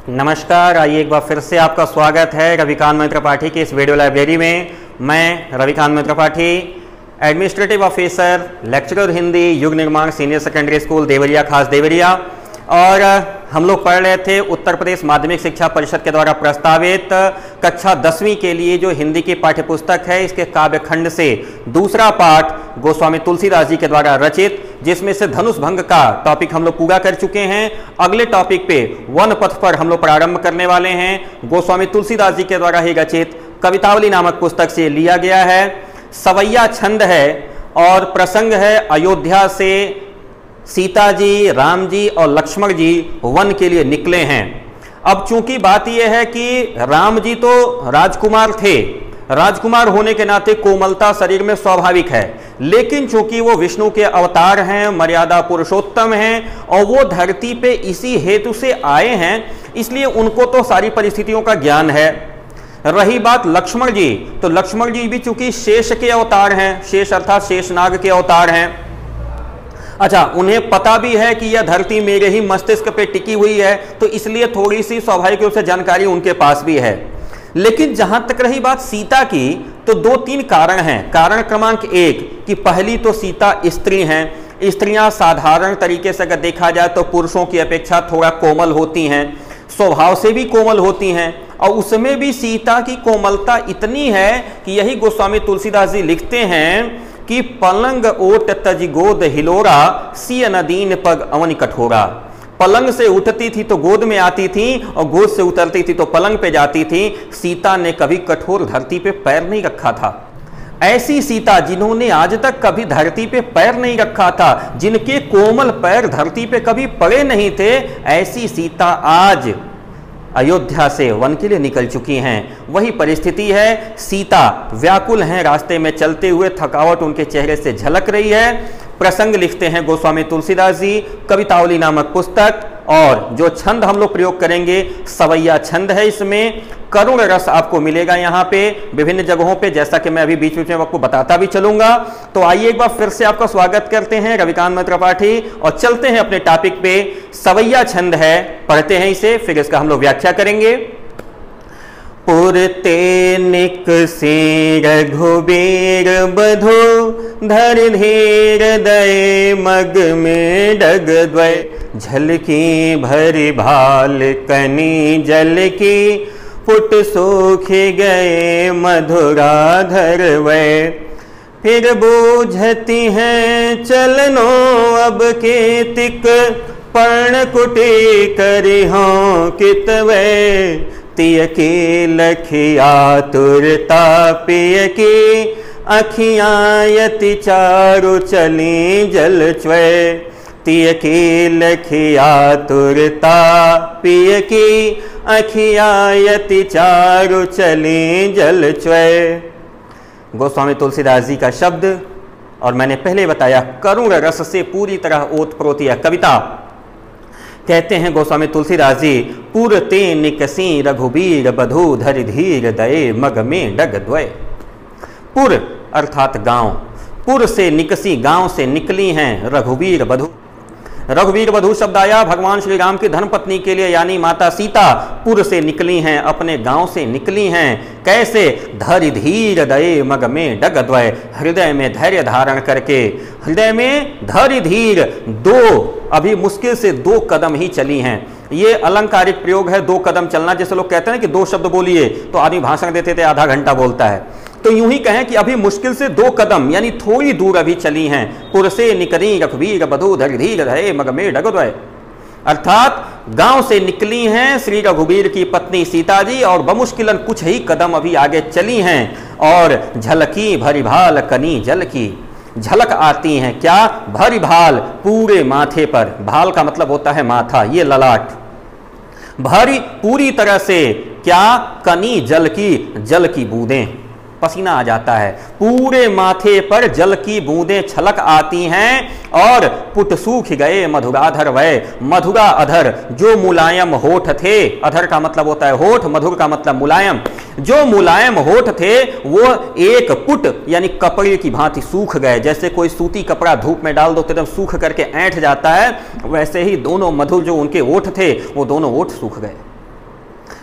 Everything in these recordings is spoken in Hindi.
नमस्कार, आइए एक बार फिर से आपका स्वागत है रविकांत मैत्र त्रिपाठी की इस वीडियो लाइब्रेरी में। मैं Ravikant Maitra Tripathi, administrative officer, lecturer Hindi, Yug Nirman senior secondary school Deoria, खास देवरिया। और हम लोग पढ़ रहे थे उत्तर प्रदेश माध्यमिक शिक्षा परिषद के द्वारा प्रस्तावित कक्षा 10वीं के लिए जो हिंदी की पाठ्यपुस्तक है, इसके काव्यखंड से दूसरा पाठ गोस्वामी तुलसीदास जी के द्वारा रचित, जिसमें से धनुष भंग का टॉपिक हम लोग पूरा कर चुके हैं। अगले टॉपिक पे वन पथ पर हम लोग प्रारंभ करने वाले हैं। गोस्वामी तुलसीदास जी के द्वारा ही रचित कवितावली नामक पुस्तक से लिया गया है। सवैया छंद है और प्रसंग है अयोध्या से सीता जी, राम जी और लक्ष्मण जी वन के लिए निकले हैं। अब चूंकि बात यह है कि राम जी तो राजकुमार थे, राजकुमार होने के नाते कोमलता शरीर में स्वाभाविक है, लेकिन चूंकि वो विष्णु के अवतार हैं, मर्यादा पुरुषोत्तम हैं और वो धरती पे इसी हेतु से आए हैं, इसलिए उनको तो सारी परिस्थितियों का ज्ञान है। रही बात लक्ष्मण जी, तो लक्ष्मण जी भी चूंकि शेष के अवतार हैं, शेष अर्थात शेषनाग के अवतार हैं। अच्छा, उन्हें पता भी है कि यह धरती मेरे ही मस्तिष्क पे टिकी हुई है, तो इसलिए थोड़ी सी स्वाभाविक रूप से जानकारी उनके पास भी है। लेकिन जहां तक रही बात सीता की, तो दो तीन कारण हैं। कारण क्रमांक एक कि पहली तो सीता स्त्री हैं। स्त्रियां साधारण तरीके से अगर देखा जाए तो पुरुषों की अपेक्षा थोड़ा कोमल होती हैं, स्वभाव से भी कोमल होती हैं, और उसमें भी सीता की कोमलता इतनी है कि यही गोस्वामी तुलसीदास जी लिखते हैं कि पलंग ओट तज गोद हिलोरा, सिय नदीन पग अवन कठोरा। पलंग से उठती थी तो गोद में आती थी और गोद से उतरती थी तो पलंग पे जाती थी। सीता ने कभी कठोर धरती पे पैर नहीं रखा था। ऐसी सीता जिन्होंने आज तक कभी धरती पे पैर नहीं रखा था, जिनके कोमल पैर धरती पे कभी पड़े नहीं थे, ऐसी सीता आज अयोध्या से वन के लिए निकल चुकी हैं। वही परिस्थिति है, सीता व्याकुल हैं, रास्ते में चलते हुए थकावट उनके चेहरे से झलक रही है। प्रसंग लिखते हैं गोस्वामी तुलसीदास जी, कवितावली नामक पुस्तक, और जो छंद हम लोग प्रयोग करेंगे सवैया छंद है। इसमें करुण रस आपको मिलेगा यहाँ पे विभिन्न जगहों पे, जैसा कि मैं अभी बीच बीच में आपको बताता भी चलूंगा। तो आइए एक बार फिर से आपका स्वागत करते हैं रविकांत मैत्र त्रिपाठी और चलते हैं अपने टॉपिक पे। सवैया छंद है, पढ़ते हैं इसे, फिर इसका हम लोग व्याख्या करेंगे। पुरते निकसी रघुबीर बधु, धर धीर दये मग में डग द्वय, झलकी भरी भाल कनी जल की, पुट सूख गए मधुराधर वै। फिर बूझती हैं चलनो अब के तिक, पर्ण कुटी करी हों कित वै। तिय की लखिया तुरता पिय की, अखियाँ यति चारु चली जल च्वै। तिय की लखिया तुरता पिय की, अखियाँ यति चारु चली जल च्वै। गोस्वामी तुलसीदास जी का शब्द, और मैंने पहले बताया करुण रस से पूरी तरह ओतप्रोत यह कविता। कहते हैं गोस्वामी तुलसीदास जी, पुरते निकसी रघुबीर बधु, धर धीर दये मग में डग द्वय। पुर अर्थात गांव, पुर से निकसी गांव से निकली हैं रघुबीर बधु। रघुवीर वधु शब्द आया भगवान श्री राम की धर्मपत्नी के लिए, यानी माता सीता पुर से निकली हैं, अपने गांव से निकली हैं। कैसे? धरि धीर दये मग में डग द्वय, हृदय में धैर्य धारण करके, हृदय में धरि धीर, दो अभी मुश्किल से 2 कदम ही चली हैं। ये अलंकारिक प्रयोग है, 2 कदम चलना। जैसे लोग कहते हैं कि 2 शब्द बोलिए, तो आदमी भाषण देते थे आधा घंटा बोलता है, तो यूं ही कहें कि अभी मुश्किल से 2 कदम यानी थोड़ी दूर अभी चली हैं। पुर से निकली रघुवीर बधु, धरि धीर दये मग में डग द्वय, अर्थात गांव से निकली हैं श्री रघुवीर की पत्नी सीता जी और बमुश्किलन कुछ ही कदम अभी आगे चली हैं। और झलकी भरी भाल कनी जल की, झलक आती हैं क्या? भरी भाल, पूरे माथे पर। भाल का मतलब होता है माथा, ये ललाट। भरी पूरी तरह से क्या? कनी जल की बूंदें, पसीना आ जाता है, पूरे माथे पर जल की बूंदें छलक आती हैं। और पुट सूख गए मधुराधर वै, मधुरा अधर, जो मुलायम होठ थे, अधर का मतलब होता है होठ, मधुर का मतलब मुलायम, जो मुलायम होठ थे वो एक पुट यानी कपड़े की भांति सूख गए। जैसे कोई सूती कपड़ा धूप में डाल दो तो एकदम सूख करके ऐंठ जाता है, वैसे ही दोनों मधुर जो उनके ओठ थे वो दोनों ओठ सूख गए।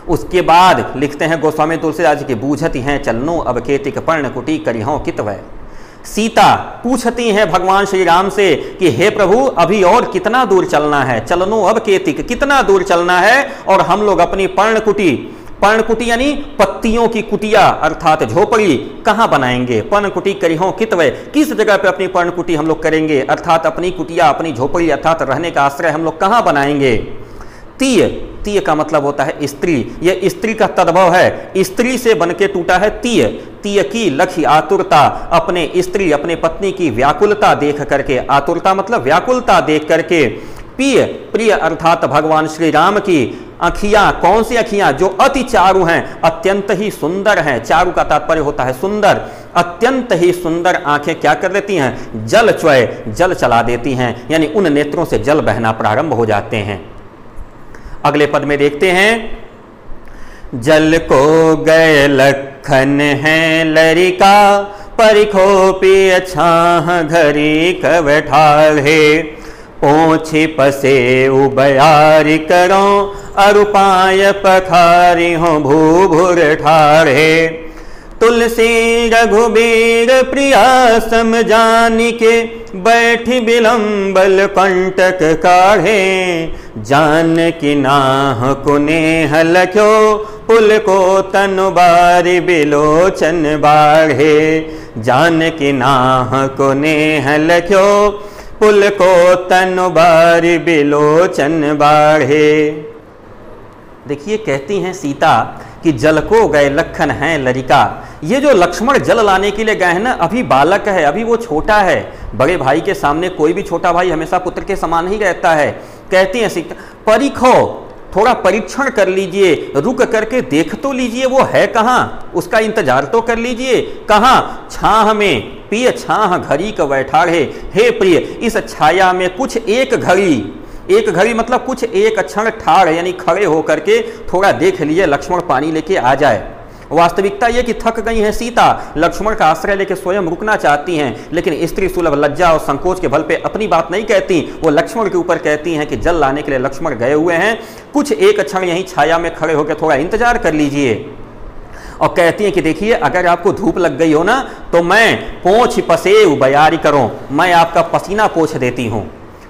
उसके बाद लिखते हैं गोस्वामी तुलसीदास जी की, बूझती हैं चलनो अब केतिक पर्ण कुटी करिहों कितवै। सीता पूछती हैं भगवान श्री राम से कि हे प्रभु अभी और कितना दूर चलना है, चलनो अब केतिक, कितना दूर चलना है, और हम लोग अपनी पर्णकुटी, पर्णकुटी यानी पत्तियों की कुटिया अर्थात झोपड़ी कहां बनाएंगे, पर्णकुटी करिहों कितवै, किस जगह पे अपनी पर्णकुटी हम लोग करेंगे, अर्थात अपनी कुटिया, अपनी झोपड़ी अर्थात रहने का आश्रय हम लोग कहां बनाएंगे। तीय, तीय का मतलब होता है स्त्री, यह स्त्री का तद्भव है, स्त्री से बनके टूटा है तीय। तीय की लखी आतुरता, अपने स्त्री अपने पत्नी की व्याकुलता देख करके, आतुरता मतलब व्याकुलता देख करके। प्रिय, प्रिय अर्थात भगवान श्री राम की अखियां, कौन सी अखियां, जो अति चारु हैं, अत्यंत ही सुंदर हैं, चारु का तात्पर्य होता है सुंदर, अत्यंत ही सुंदर आंखें क्या कर देती हैं, जल च्वय, जल चला देती हैं, यानी उन नेत्रों से जल बहना प्रारंभ हो जाते हैं। अगले पद में देखते हैं, जल को गए लखन है लरिका, परिखो पिय छाह घरी कव ठाढ़े, पोछी पसे उबयारी करो, अरुपाय पखारी हो भूभुर ठाढ़े। तुलसी रघुबीर प्रिया सम जानी के, बैठी बिलंबल कंटक काढ़े, जान की नाह कुनेह लख्यो, पुल को तनु बारी बिलोचन बाढ़े, जान की नाह कुनेह लख्यो, पुल को तनु बारी बिलोचन बाढ़े। देखिए कहती हैं सीता कि जल को गए लखन है लरिका, ये जो लक्ष्मण जल लाने के लिए गए हैं ना, अभी बालक है, अभी वो छोटा है, बड़े भाई के सामने कोई भी छोटा भाई हमेशा पुत्र के समान ही रहता है। कहती हैं सीता, परिखो, थोड़ा परीक्षण कर लीजिए, रुक करके देख तो लीजिए वो है कहाँ, उसका इंतजार तो कर लीजिए, कहाँ, छाह में, पिय छाह घड़ी का बैठाढ़े, हे प्रिय इस छाया में कुछ एक घड़ी, एक घड़ी मतलब कुछ एक क्षण ठाड़ यानी खड़े होकर के थोड़ा देख लिए, लक्ष्मण पानी लेके आ जाए। वास्तविकता यह कि थक गई हैं सीता, लक्ष्मण का आश्रय लेके स्वयं रुकना चाहती हैं, लेकिन स्त्री सुलभ लज्जा और संकोच के बल पे अपनी बात नहीं कहती, वो लक्ष्मण के ऊपर कहती हैं कि जल लाने के लिए लक्ष्मण गए हुए हैं, कुछ एक क्षण यहीं छाया में खड़े होकर थोड़ा इंतजार कर लीजिए। और कहती हैं कि देखिए अगर आपको धूप लग गई हो ना, तो मैं पोंछ पसेव बयारी करूं, मैं आपका पसीना पोंछ देती हूं,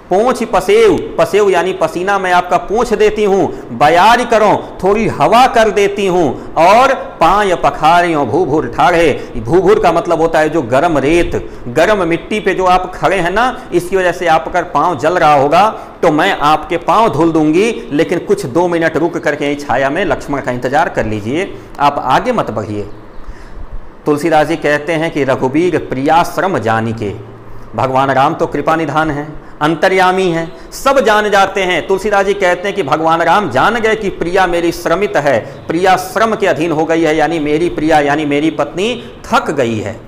पोंछ पसेव, पसेव यानी पसीना मैं आपका पोंछ देती हूँ, बयारी करो थोड़ी हवा कर देती हूँ, और पाय पखारियों भूभुर ठाढ़े, भूभुर का मतलब होता है जो गर्म रेत, गर्म मिट्टी पे जो आप खड़े हैं ना, इसकी वजह से आपका पाँव जल रहा होगा, तो मैं आपके पाँव धुल दूंगी, लेकिन कुछ 2 मिनट रुक करके छाया में लक्ष्मण का इंतजार कर लीजिए, आप आगे मत बढ़िए। तुलसीदास जी कहते हैं कि रघुबीर प्रियाश्रम जानी के, भगवान राम तो कृपा निधान है, अंतर्यामी है, सब जान जाते हैं। तुलसीदास जी कहते हैं कि भगवान राम जान गए कि प्रिया मेरी श्रमित है, प्रिया श्रम के अधीन हो गई है, यानी मेरी प्रिया यानी मेरी पत्नी थक गई है।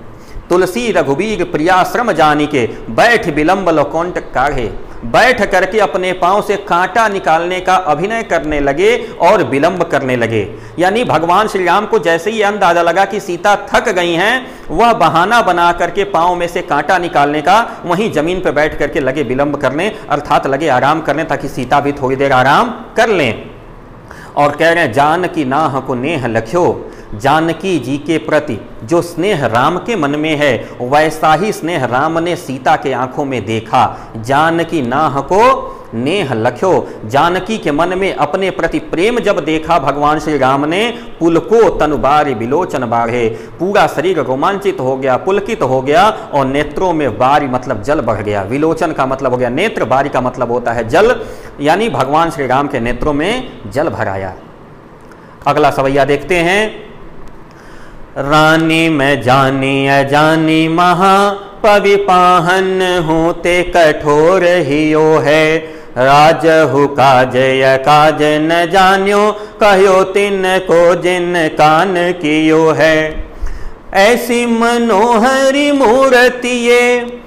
तुलसी रघुबीर प्रिया श्रम जानी के, बैठ विलंब लोकोंट काढ़े, बैठ करके अपने पांव से कांटा निकालने का अभिनय करने लगे और विलंब करने लगे। यानी भगवान श्री राम को जैसे ही अंदाजा लगा कि सीता थक गई हैं, वह बहाना बना करके पांव में से कांटा निकालने का वहीं जमीन पर बैठ करके लगे विलंब करने, अर्थात लगे आराम करने, ताकि सीता भी थोड़ी देर आराम कर लें। और कह रहे हैं जानकी नाह को नेह लख्यो, जानकी जी के प्रति जो स्नेह राम के मन में है वैसा ही स्नेह राम ने सीता के आंखों में देखा। जानकी नाह को नेह लख्यो, जानकी के मन में अपने प्रति प्रेम जब देखा भगवान श्री राम ने, पुलको तनुबारी बिलोचन बाढ़े, पूरा शरीर रोमांचित हो गया, पुलकित हो गया, और नेत्रों में बारी मतलब जल बढ़ गया, विलोचन का मतलब हो गया नेत्र, बारी का मतलब होता है जल, यानी भगवान श्री राम के नेत्रों में जल भर आया। अगला सवैया देखते हैं, रानी मैं जानी अजानी महा, पवि पाहन होते कठोर हियो है, राजहु काज य काज न जान्यो, कहो तिन को जिन कान कियो है। ऐसी मनोहरी मूर्ति ये,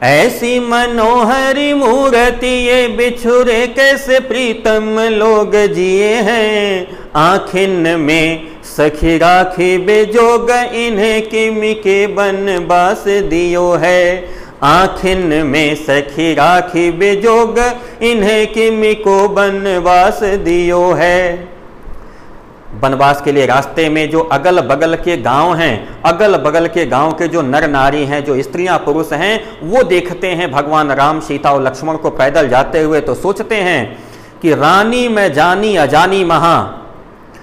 ऐसी मनोहरी मूर्ति ये, बिछुरे कैसे प्रीतम लोग जिए हैं, आखिन में सखी राखी बेजोग, इन्हें किमि के बनवास दियो है, आखिन में सखी राखी बेजोग, इन्हें किमि को बनवास दियो है। वनवास के लिए रास्ते में जो अगल बगल के गांव हैं, अगल बगल के गांव के जो नर नारी हैं, जो स्त्रियां पुरुष हैं, वो देखते हैं भगवान राम, सीता और लक्ष्मण को पैदल जाते हुए, तो सोचते हैं कि रानी मैं जानी अजानी महा।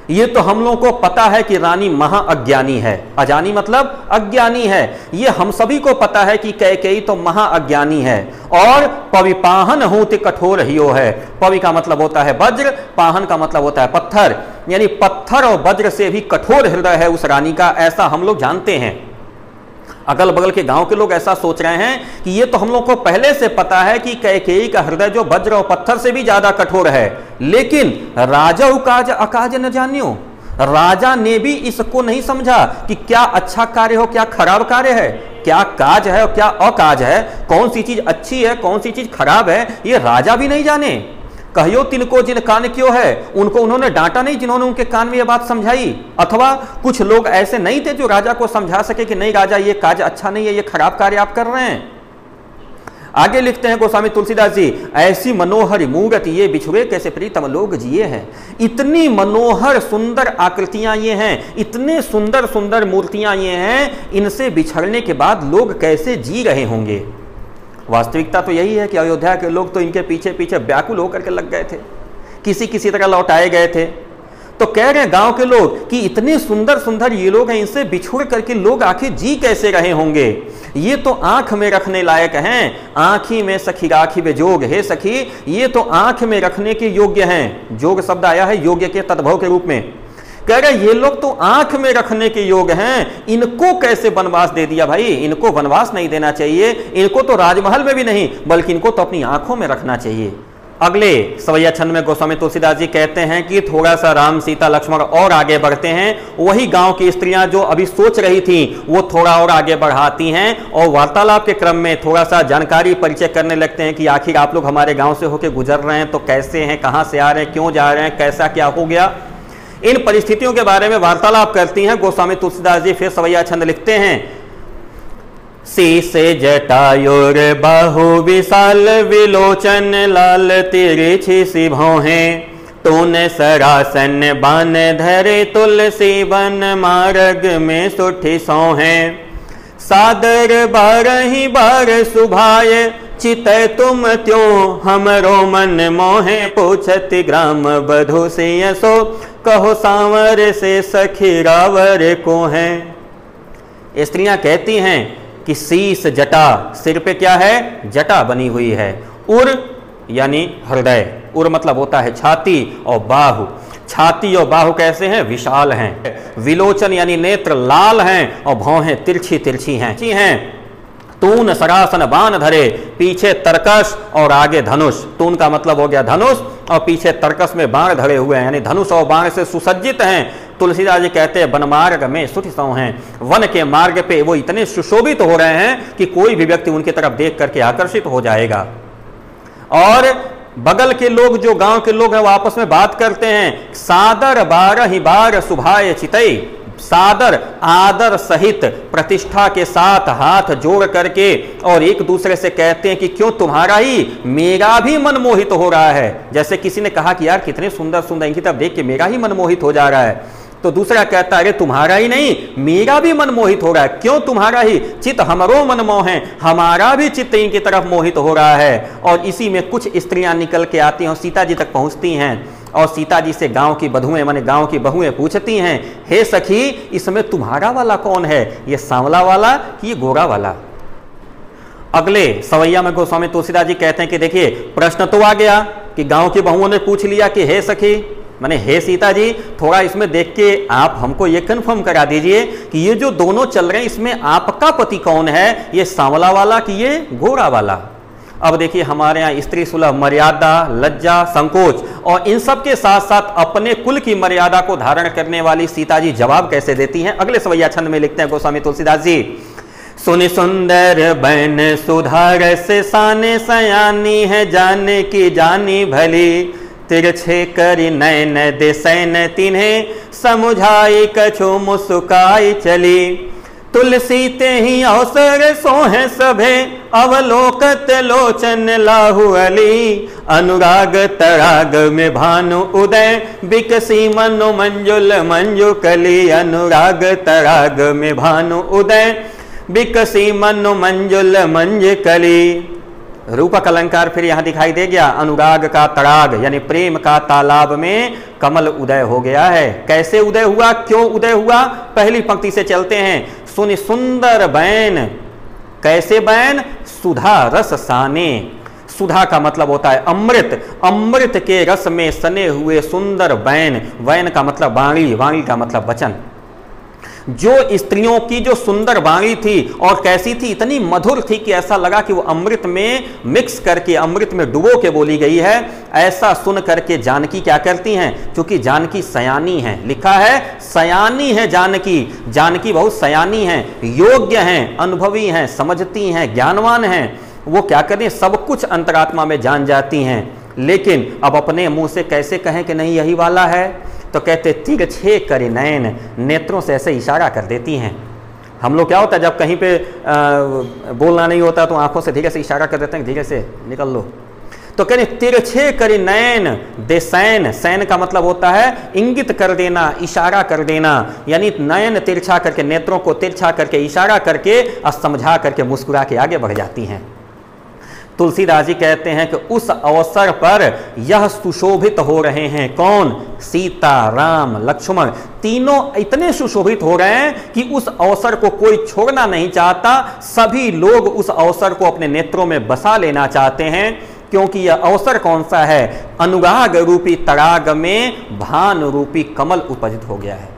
ये तो हम लोगों को पता है कि रानी महा अज्ञानी है। अजानी मतलब अज्ञानी है। ये हम सभी को पता है कि कैकेयी तो महा अज्ञानी है। और पविपाहन होते कठोर हियो है। पवि का मतलब होता है वज्र, पाहन का मतलब होता है पत्थर, यानी पत्थर और वज्र से भी कठोर हृदय है उस रानी का, ऐसा हम लोग जानते हैं। अगल बगल के गांव के लोग ऐसा सोच रहे हैं कि ये तो हम लोग को पहले से पता है कि कैकेयी का हृदय जो वज्र और पत्थर से भी ज्यादा कठोर है। लेकिन राजा काज अकाज न जानियो, राजा ने भी इसको नहीं समझा कि क्या अच्छा कार्य हो, क्या खराब कार्य है, क्या काज है और क्या अकाज है, कौन सी चीज अच्छी है, कौन सी चीज खराब है, ये राजा भी नहीं जाने। कहियो तिनको जिन कान क्यों है, उनको उन्होंने डांटा नहीं जिन्होंने उनके कान में ये बात समझाई। अथवा कुछ लोग ऐसे नहीं थे जो राजा को समझा सके कि नहीं राजा ये कार्य अच्छा नहीं है, ये खराब कार्य आप कर रहे हैं। आगे लिखते हैं गोस्वामी तुलसीदास जी, ऐसी मनोहर मूर्ति ये बिछुए कैसे प्रीतम लोग जिए हैं। इतनी मनोहर सुंदर आकृतियां ये हैं, इतने सुंदर सुंदर मूर्तियां ये हैं, इनसे बिछड़ने के बाद लोग कैसे जी रहे होंगे। वास्तविकता तो यही है कि अयोध्या के लोग तो इनके पीछे पीछे व्याकुल होकर के लग गए थे, किसी किसी तरह लौटाए गए थे। तो कह रहे हैं गांव के लोग कि इतने सुंदर सुंदर ये लोग हैं, इनसे बिछुड़ करके लोग आखिर जी कैसे रहे होंगे। ये तो आंख में रखने लायक हैं, आंखी में सखी राखी वे जोग, हे सखी ये तो आंख में रखने के योग्य हैं। जोग शब्द आया है योग्य के तद्भव के रूप में। कह रहे ये लोग तो आंख में रखने के योग हैं, इनको कैसे वनवास दे दिया भाई। इनको वनवास नहीं देना चाहिए, इनको तो राजमहल में भी नहीं बल्कि इनको तो अपनी आंखों में रखना चाहिए। अगले सवैया छंद में गोस्वामी तुलसीदास जी कहते हैं कि थोड़ा सा राम सीता लक्ष्मण और आगे बढ़ते हैं। वही गांव की स्त्रियां जो अभी सोच रही थी वो थोड़ा और आगे बढ़ाती हैं और वार्तालाप के क्रम में थोड़ा सा जानकारी परिचय करने लगते हैं कि आखिर आप लोग हमारे गांव से होकर गुजर रहे हैं तो कैसे हैं, कहां से आ रहे हैं, क्यों जा रहे हैं, कैसा क्या हो गया। इन परिस्थितियों के बारे में वार्तालाप करती हैं गोस्वामी तुलसीदास जी। फिर सवैया छंद लिखते हैं, शीश जटायुर बाहु विशाल विलोचन लाल तिरछी सी भौहें, तून सरासन बान धरे तुलसी वन मार्ग में सुठी सौहें, सादर बारही बार सुभाय चित तुम त्यों हमरो मन मोहे, पूछत ग्राम बधु से यसो कहो सांवर से सखी रावर को है। स्त्रियां कहती हैं कि शीश जटा, सिर पे क्या है, जटा बनी हुई है। उर यानी हृदय, उर मतलब होता है छाती, और बाहु, छाती और बाहु कैसे हैं, विशाल हैं। विलोचन यानी नेत्र लाल हैं और भौहें तिरछी तिरछी हैं। तून सरासन बाण धरे, पीछे तरकस और आगे धनुष। तून का मतलब हो गया धनुष और पीछे तरकस में बाण धरे हुए हैं, यानी धनुष और बाण से सुसज्जित हैं। तुलसीदास जी कहते हैं वन मार्ग में सुठी सौ हैं, वन के मार्ग पे वो इतने सुशोभित हो रहे हैं कि कोई भी व्यक्ति उनकी तरफ देख करके आकर्षित हो जाएगा। और बगल के लोग, जो गांव के लोग हैं, वो आपस में बात करते हैं, सादर बारही बार सुभाय चितई, सादर आदर सहित प्रतिष्ठा के साथ हाथ जोड़ करके और एक दूसरे से कहते हैं कि क्यों तुम्हारा ही, मेरा भी मन मोहित हो रहा है। जैसे किसी ने कहा कि यार कितने सुंदर सुंदर, इनकी तरफ देख के मेरा ही मन मोहित हो जा रहा है। तो दूसरा कहता है अरे तुम्हारा ही नहीं, मेरा भी मन मोहित हो रहा है। क्यों तुम्हारा ही, चित हमरो मन मोह है, हमारा भी चित्त इनकी तरफ मोहित हो रहा है। और इसी में कुछ स्त्रियां निकल के आती हैं और सीता जी तक पहुंचती हैं और सीता जी से गांव की बधुएं माने गांव की बहुएं पूछती हैं, हे सखी इसमें तुम्हारा वाला कौन है, ये सांवला वाला कि ये गोरा वाला। अगले सवैया में गोस्वामी तुलसीदास जी कहते हैं कि देखिए प्रश्न तो आ गया कि गांव की बहुओं ने पूछ लिया कि हे सखी माने हे सीता जी, थोड़ा इसमें देख के आप हमको ये कंफर्म करा दीजिए कि ये जो दोनों चल रहे हैं इसमें आपका पति कौन है, ये सांवला वाला कि ये गोरा वाला। अब देखिए हमारे यहाँ स्त्री सुलभ मर्यादा, लज्जा, संकोच और इन सब के साथ साथ अपने कुल की मर्यादा को धारण करने वाली सीता जी जवाब कैसे देती हैं। अगले सवैया छंद में लिखते हैं गोस्वामी तुलसीदास जी, सुनि सुंदर बैन सुधार से साने सयानी है, जाने की जानी भली, तिरछे करी नैन दिसैन तिन्हें समुझाई कछु मुस्काई चली, तुलसी ते ही अवसर सोहे सभे, अवलोकत लोचन लाहु अली। अनुराग तराग में भानु उदय, बिकसी मनो मंजुल मंजु कली। अनुराग तराग में भानु उदय, बिकसी मनो मंजुल मंज कली। रूपक अलंकार फिर यहां दिखाई दे गया। अनुराग का तड़ाग यानी प्रेम का तालाब में कमल उदय हो गया है। कैसे उदय हुआ, क्यों उदय हुआ, पहली पंक्ति से चलते हैं। सुनि सुंदर बैन, कैसे बैन, सुधा रस साने। सुधा का मतलब होता है अमृत, अमृत के रस में सने हुए सुंदर बैन। बैन का मतलब वाणी, वाणी का मतलब वचन। जो स्त्रियों की जो सुंदर वाणी थी और कैसी थी, इतनी मधुर थी कि ऐसा लगा कि वो अमृत में मिक्स करके, अमृत में डुबो के बोली गई है। ऐसा सुन करके जानकी क्या करती हैं, क्योंकि जानकी सयानी है, लिखा है सयानी है जानकी। जानकी बहुत सयानी है, योग्य हैं, अनुभवी हैं, समझती हैं, ज्ञानवान हैं। वो क्या करें, सब कुछ अंतरात्मा में जान जाती हैं। लेकिन अब अपने मुंह से कैसे कहें कि नहीं यही वाला है, तो कहते तिरछे करे नयन, नेत्रों से ऐसे इशारा कर देती हैं। हम लोग क्या होता है जब कहीं पे बोलना नहीं होता तो आंखों से धीरे से इशारा कर देते हैं, धीरे से निकल लो। तो कहते तिरछे करे नयन देसैन, सैन का मतलब होता है इंगित कर देना, इशारा कर देना, यानी नयन तिरछा करके, नेत्रों को तिरछा करके, इशारा करके और समझा करके मुस्कुरा के आगे बढ़ जाती हैं। तुलसीदास जी कहते हैं कि उस अवसर पर यह सुशोभित हो रहे हैं। कौन, सीता, राम, लक्ष्मण, तीनों इतने सुशोभित हो रहे हैं कि उस अवसर को कोई छोड़ना नहीं चाहता। सभी लोग उस अवसर को अपने नेत्रों में बसा लेना चाहते हैं, क्योंकि यह अवसर कौन सा है, अनुराग रूपी तड़ाग में भान रूपी कमल उपजित हो गया है।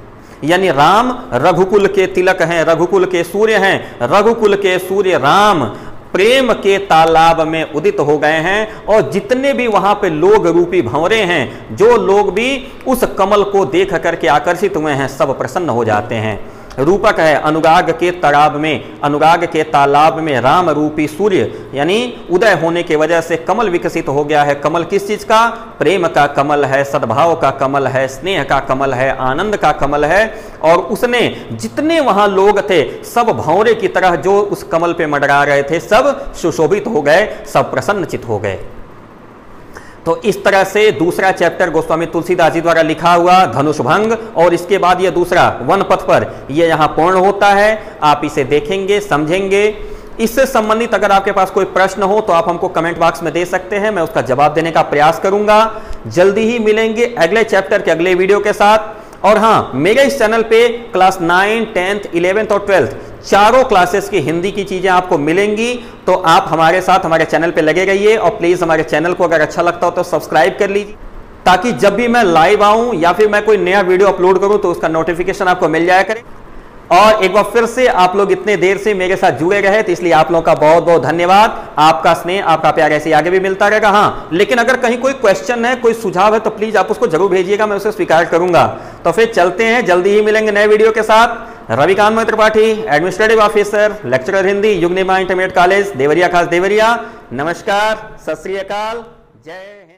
यानी राम रघुकुल के तिलक हैं, रघुकुल के सूर्य हैं, रघुकुल के सूर्य राम प्रेम के तालाब में उदित हो गए हैं। और जितने भी वहां पे लोग रूपी भंवरे हैं, जो लोग भी उस कमल को देख करके आकर्षित हुए हैं, सब प्रसन्न हो जाते हैं। रूपक है अनुराग के तालाब में, अनुराग के तालाब में राम रूपी सूर्य यानी उदय होने की वजह से कमल विकसित हो गया है। कमल किस चीज का, प्रेम का कमल है, सद्भाव का कमल है, स्नेह का कमल है, आनंद का कमल है। और उसने जितने वहां लोग थे सब भंवरे की तरह जो उस कमल पे मंडरा रहे थे, सब सुशोभित हो गए, सब प्रसन्नचित हो गए। तो इस तरह से दूसरा चैप्टर गोस्वामी तुलसीदास जी द्वारा लिखा हुआ धनुष भंग, और इसके बाद ये दूसरा वन पथ पर ये यहाँ पूर्ण होता है। आप इसे देखेंगे, समझेंगे। इससे संबंधित अगर आपके पास कोई प्रश्न हो तो आप हमको कमेंट बॉक्स में दे सकते हैं, मैं उसका जवाब देने का प्रयास करूंगा। जल्दी ही मिलेंगे अगले चैप्टर के अगले वीडियो के साथ। और हाँ, मेरे इस चैनल पे क्लास 9, 10th, 11th और 12th चारों क्लासेस की हिंदी की चीजें आपको मिलेंगी। तो आप हमारे साथ हमारे चैनल पे लगे रहिए, और प्लीज हमारे चैनल को अगर अच्छा लगता हो तो सब्सक्राइब कर लीजिए, ताकि जब भी मैं लाइव आऊं या फिर मैं कोई नया वीडियो अपलोड करूं तो उसका नोटिफिकेशन आपको मिल जाया करे। और एक बार फिर से आप लोग इतने देर से मेरे साथ जुड़े रहे, तो इसलिए आप लोगों का बहुत बहुत धन्यवाद। आपका स्नेह, आपका प्यार ऐसे आगे भी मिलता रहेगा। हाँ, लेकिन अगर कहीं कोई क्वेश्चन है, कोई सुझाव है, तो प्लीज आप उसको जरूर भेजिएगा, मैं उसे स्वीकार करूंगा। तो फिर चलते हैं, जल्दी ही मिलेंगे नए वीडियो के साथ। Ravikant Maitra Tripathi, administrative officer, lecturer Hindi, Yug Nirman intermediate college, Deoria खास देवरिया। नमस्कार, सत श्री अकाल, जय।